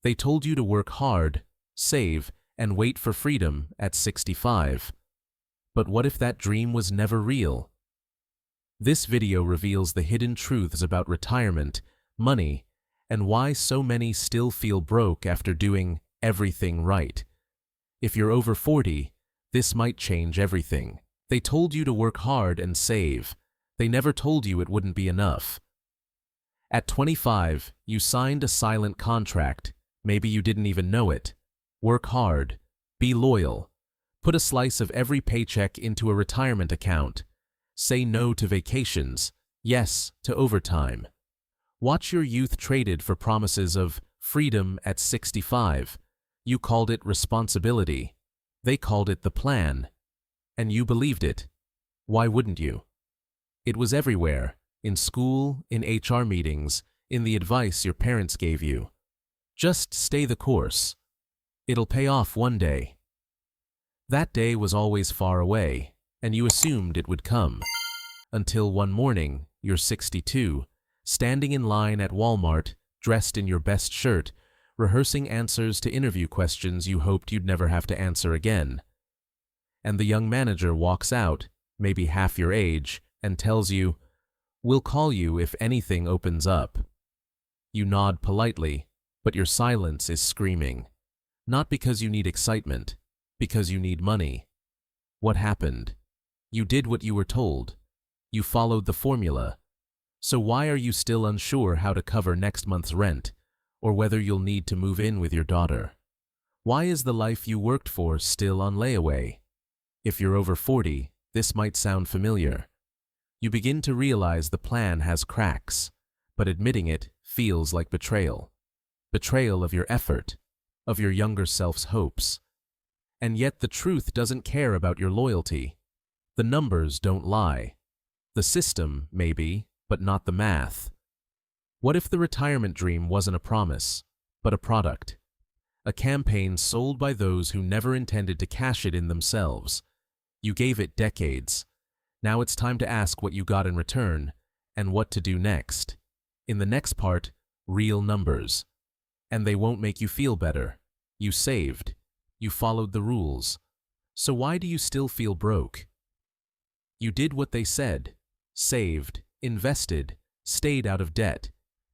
They told you to work hard, save, and wait for freedom at 65. But what if that dream was never real? This video reveals the hidden truths about retirement, money, and why so many still feel broke after doing everything right. If you're over 40, this might change everything. They told you to work hard and save. They never told you it wouldn't be enough. At 25, you signed a silent contract. Maybe you didn't even know it. Work hard. Be loyal. Put a slice of every paycheck into a retirement account. Say no to vacations. Yes to overtime. Watch your youth traded for promises of freedom at 65. You called it responsibility. They called it the plan. And you believed it. Why wouldn't you? It was everywhere. In school, in HR meetings, in the advice your parents gave you. Just stay the course. It'll pay off one day. That day was always far away, and you assumed it would come. Until one morning, you're 62, standing in line at Walmart, dressed in your best shirt, rehearsing answers to interview questions you hoped you'd never have to answer again. And the young manager walks out, maybe half your age, and tells you, "We'll call you if anything opens up." You nod politely, but your silence is screaming. Not because you need excitement, because you need money. What happened? You did what you were told. You followed the formula. So why are you still unsure how to cover next month's rent, or whether you'll need to move in with your daughter? Why is the life you worked for still on layaway? If you're over 40, this might sound familiar. You begin to realize the plan has cracks, but admitting it feels like betrayal. Betrayal of your effort, of your younger self's hopes. And yet the truth doesn't care about your loyalty. The numbers don't lie. The system, maybe, but not the math. What if the retirement dream wasn't a promise, but a product? A campaign sold by those who never intended to cash it in themselves. You gave it decades. Now it's time to ask what you got in return, and what to do next. In the next part, real numbers. And they won't make you feel better. You saved. You followed the rules. So why do you still feel broke? You did what they said. Saved, invested, stayed out of debt.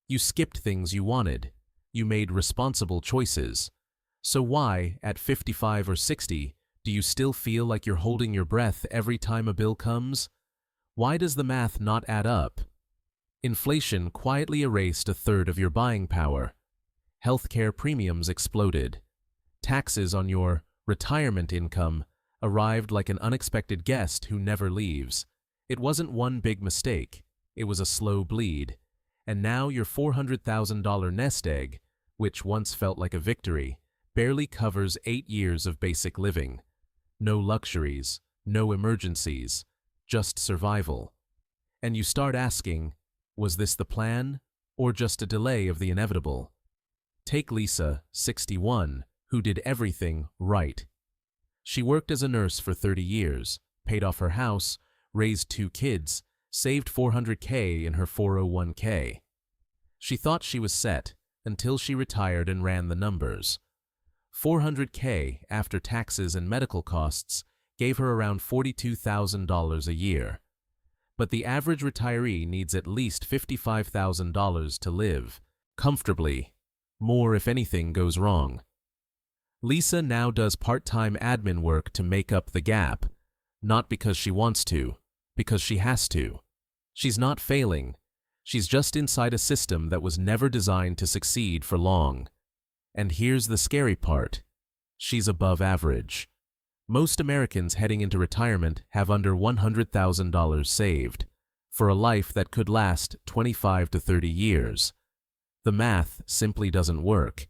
You skipped things you wanted. You made responsible choices. So why, at 55 or 60, do you still feel like you're holding your breath every time a bill comes? Why does the math not add up? Inflation quietly erased a third of your buying power. Healthcare premiums exploded. Taxes on your retirement income arrived like an unexpected guest who never leaves. It wasn't one big mistake. It was a slow bleed. And now your $400,000 nest egg, which once felt like a victory, barely covers 8 years of basic living. No luxuries, no emergencies, just survival. And you start asking, was this the plan, or just a delay of the inevitable? Take Lisa, 61, who did everything right. She worked as a nurse for 30 years, paid off her house, raised 2 kids, saved $400K in her 401K. She thought she was set until she retired and ran the numbers. $400K after taxes and medical costs gave her around $42,000 a year. But the average retiree needs at least $55,000 to live comfortably, more if anything goes wrong. Lisa now does part-time admin work to make up the gap, not because she wants to, because she has to. She's not failing. She's just inside a system that was never designed to succeed for long. And here's the scary part. She's above average. Most Americans heading into retirement have under $100,000 saved, for a life that could last 25 to 30 years. The math simply doesn't work.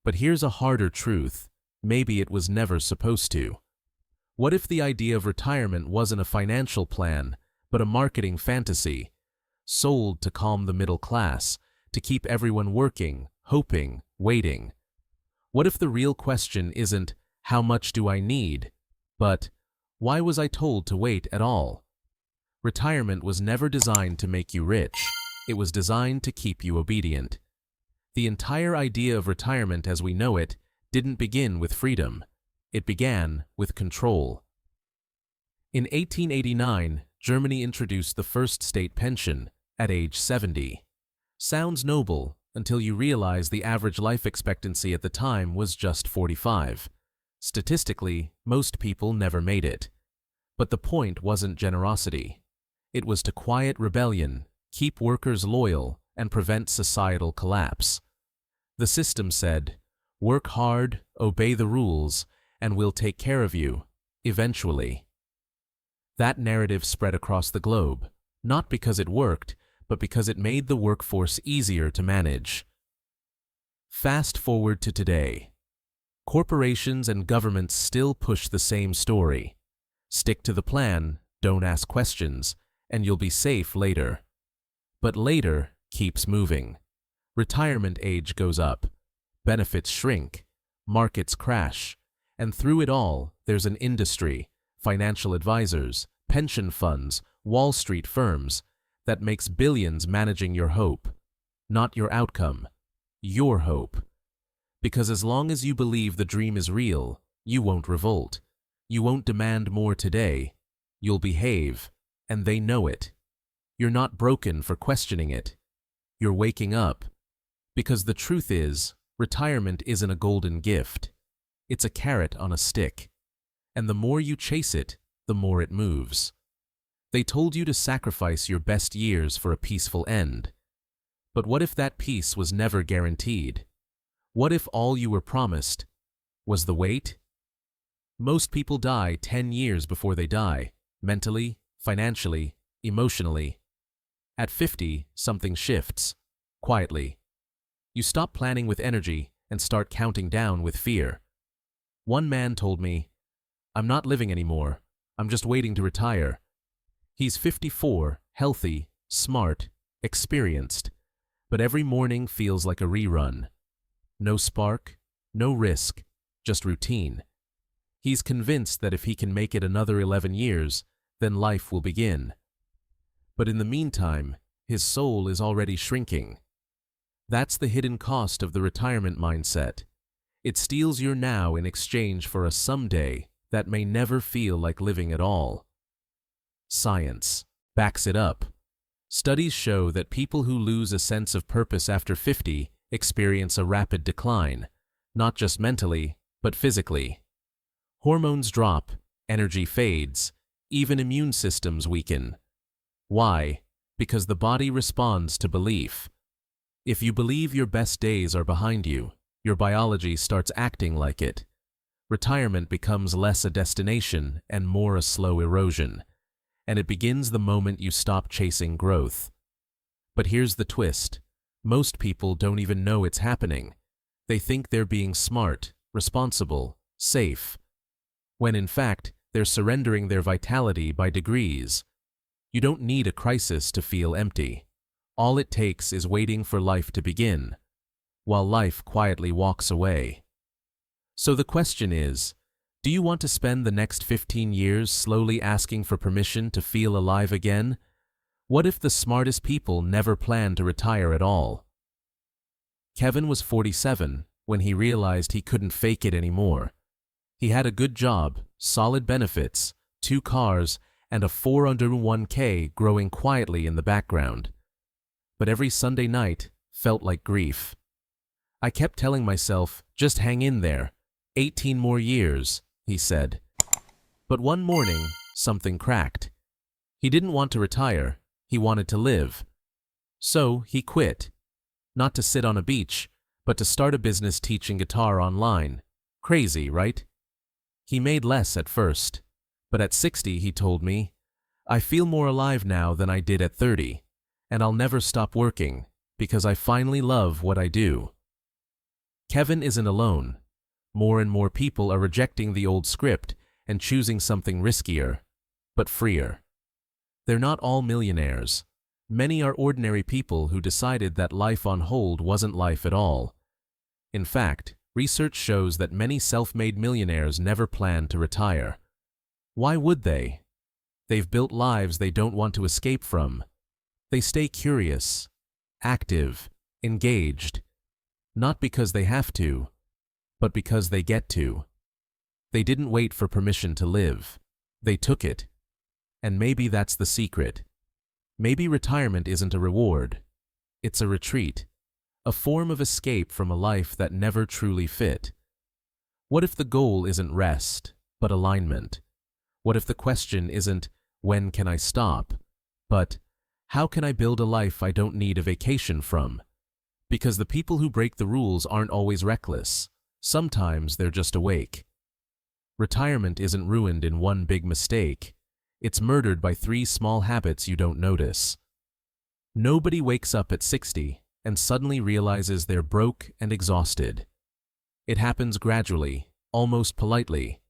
But here's a harder truth. Maybe it was never supposed to. What if the idea of retirement wasn't a financial plan, but a marketing fantasy, sold to calm the middle class, to keep everyone working, hoping, waiting? What if the real question isn't, how much do I need, but why was I told to wait at all? Retirement was never designed to make you rich. It was designed to keep you obedient. The entire idea of retirement as we know it didn't begin with freedom. It began with control. In 1889, Germany introduced the first state pension at age 70. Sounds noble until you realize the average life expectancy at the time was just 45. Statistically, most people never made it. But the point wasn't generosity. It was to quiet rebellion, keep workers loyal, and prevent societal collapse. The system said, "Work hard, obey the rules, and we'll take care of you, eventually." That narrative spread across the globe, not because it worked, but because it made the workforce easier to manage. Fast forward to today. Corporations and governments still push the same story. Stick to the plan, don't ask questions, and you'll be safe later. But later keeps moving. Retirement age goes up, benefits shrink, markets crash, and through it all, there's an industry, financial advisors, pension funds, Wall Street firms, that makes billions managing your hope. Not your outcome, your hope. Because as long as you believe the dream is real, you won't revolt. You won't demand more today. You'll behave, and they know it. You're not broken for questioning it. You're waking up. Because the truth is, retirement isn't a golden gift. It's a carrot on a stick. And the more you chase it, the more it moves. They told you to sacrifice your best years for a peaceful end. But what if that peace was never guaranteed? What if all you were promised was the wait? Most people die 10 years before they die, mentally, financially, emotionally. At 50, something shifts, quietly. You stop planning with energy and start counting down with fear. One man told me, "I'm not living anymore. I'm just waiting to retire." He's 54, healthy, smart, experienced, but every morning feels like a rerun. No spark, no risk, just routine. He's convinced that if he can make it another 11 years, then life will begin. But in the meantime, his soul is already shrinking. That's the hidden cost of the retirement mindset. It steals your now in exchange for a someday that may never feel like living at all. Science backs it up. Studies show that people who lose a sense of purpose after 50 experience a rapid decline, not just mentally, but physically. Hormones drop, energy fades, even immune systems weaken. Why? Because the body responds to belief. If you believe your best days are behind you, your biology starts acting like it. Retirement becomes less a destination and more a slow erosion. And it begins the moment you stop chasing growth. But here's the twist. Most people don't even know it's happening. They think they're being smart, responsible, safe, when in fact, they're surrendering their vitality by degrees. You don't need a crisis to feel empty. All it takes is waiting for life to begin, while life quietly walks away. So the question is, do you want to spend the next 15 years slowly asking for permission to feel alive again? What if the smartest people never planned to retire at all? Kevin was 47 when he realized he couldn't fake it anymore. He had a good job, solid benefits, 2 cars, and a 401k growing quietly in the background. But every Sunday night felt like grief. I kept telling myself, just hang in there. 18 more years, he said. But one morning, something cracked. He didn't want to retire, he wanted to live. So he quit. Not to sit on a beach, but to start a business teaching guitar online. Crazy, right? He made less at first, but at 60 he told me, "I feel more alive now than I did at 30, and I'll never stop working, because I finally love what I do." Kevin isn't alone. More and more people are rejecting the old script and choosing something riskier, but freer. They're not all millionaires. Many are ordinary people who decided that life on hold wasn't life at all. In fact, research shows that many self-made millionaires never plan to retire. Why would they? They've built lives they don't want to escape from. They stay curious, active, engaged, Not because they have to, but because they get to. They didn't wait for permission to live. They took it. And maybe that's the secret. Maybe retirement isn't a reward. It's a retreat, a form of escape from a life that never truly fit. What if the goal isn't rest, but alignment? What if the question isn't, when can I stop, but how can I build a life I don't need a vacation from? Because the people who break the rules aren't always reckless. Sometimes they're just awake. Retirement isn't ruined in one big mistake. It's murdered by 3 small habits you don't notice. Nobody wakes up at 60 and suddenly realizes they're broke and exhausted. It happens gradually, almost politely,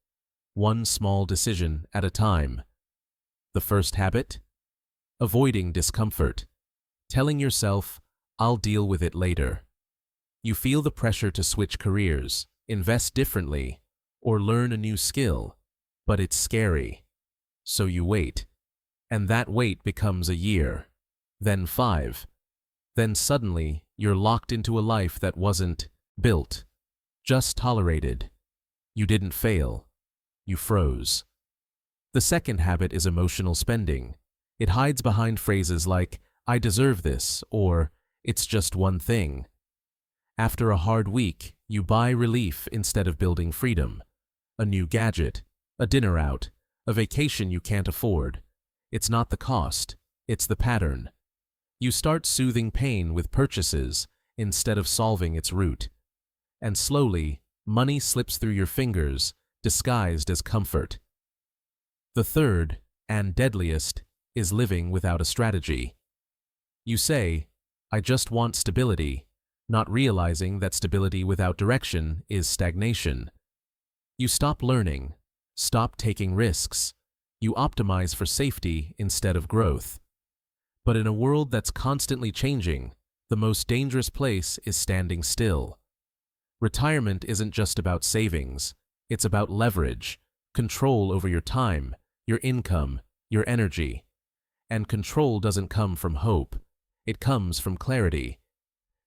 one small decision at a time. The first habit? Avoiding discomfort. Telling yourself, I'll deal with it later. You feel the pressure to switch careers, invest differently, or learn a new skill, but it's scary. So you wait. And that wait becomes a year, then 5. Then suddenly, you're locked into a life that wasn't built, just tolerated. You didn't fail. You froze. The second habit is emotional spending. It hides behind phrases like, I deserve this, or it's just one thing. After a hard week, you buy relief instead of building freedom. A new gadget, a dinner out, a vacation you can't afford. It's not the cost, it's the pattern. You start soothing pain with purchases instead of solving its root. And slowly, money slips through your fingers, disguised as comfort. The third, and deadliest, is living without a strategy. You say, I just want stability, not realizing that stability without direction is stagnation. You stop learning, stop taking risks. You optimize for safety instead of growth. But in a world that's constantly changing, the most dangerous place is standing still. Retirement isn't just about savings. It's about leverage, control over your time, your income, your energy. And control doesn't come from hope. It comes from clarity.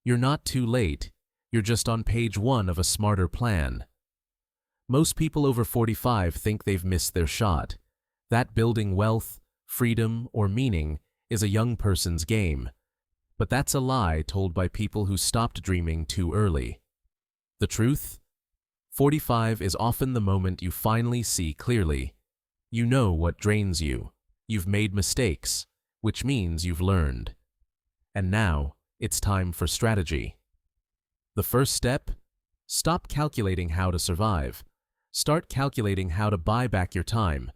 You're not too late. You're just on page 1 of a smarter plan. Most people over 45 think they've missed their shot. That building wealth, freedom, or meaning is a young person's game. But that's a lie told by people who stopped dreaming too early. The truth? 45 is often the moment you finally see clearly. You know what drains you. You've made mistakes, which means you've learned. And now, it's time for strategy. The first step? Stop calculating how to survive. Start calculating how to buy back your time.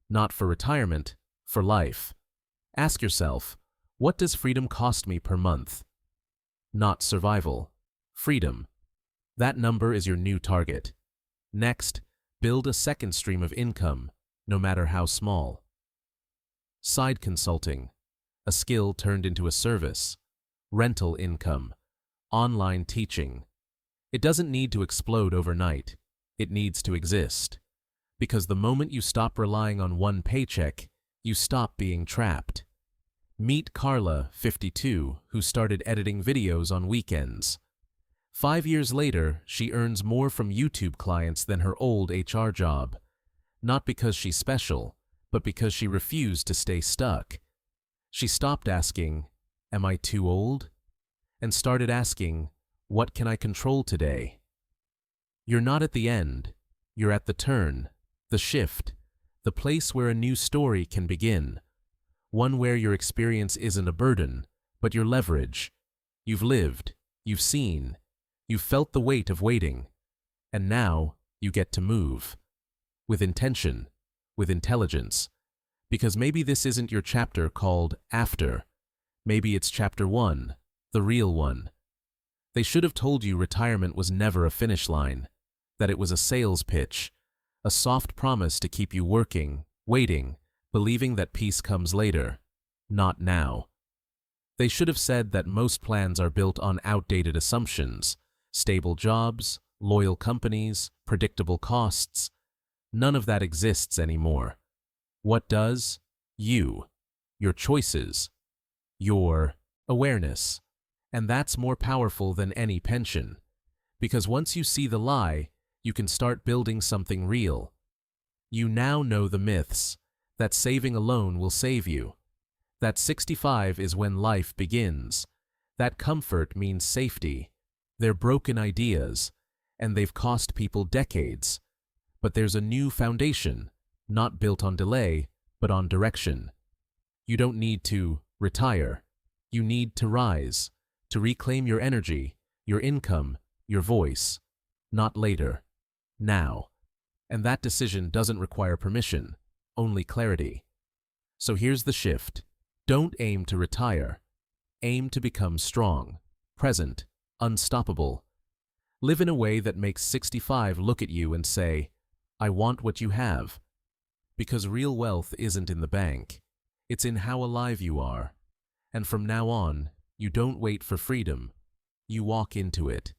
Not for retirement, for life. Ask yourself, what does freedom cost me per month? Not survival. Freedom. That number is your new target. Next, build a second stream of income, no matter how small. Side consulting. A skill turned into a service. Rental income. Online teaching. It doesn't need to explode overnight. It needs to exist. Because the moment you stop relying on one paycheck, you stop being trapped. Meet Carla, 52, who started editing videos on weekends. 5 years later, she earns more from YouTube clients than her old HR job. Not because she's special, but because she refused to stay stuck. She stopped asking, am I too old? And started asking, what can I control today? You're not at the end. You're at the turn, the shift, the place where a new story can begin. One where your experience isn't a burden, but your leverage. You've lived, you've seen, you've felt the weight of waiting. And now, you get to move. With intention, with intelligence. Because maybe this isn't your chapter called After. Maybe it's chapter 1, the real one. They should have told you retirement was never a finish line, that it was a sales pitch, a soft promise to keep you working, waiting, believing that peace comes later, not now. They should have said that most plans are built on outdated assumptions, stable jobs, loyal companies, predictable costs. None of that exists anymore. What does? You. Your choices. Your awareness. And that's more powerful than any pension. Because once you see the lie, you can start building something real. You now know the myths, that saving alone will save you, that 65 is when life begins, that comfort means safety. They're broken ideas, and they've cost people decades. But there's a new foundation, not built on delay, but on direction. You don't need to retire. You need to rise, to reclaim your energy, your income, your voice. Not later. Now. And that decision doesn't require permission, only clarity. So here's the shift. Don't aim to retire. Aim to become strong, present, unstoppable. Live in a way that makes 65 look at you and say, I want what you have. Because real wealth isn't in the bank. It's in how alive you are. And from now on, you don't wait for freedom. You walk into it.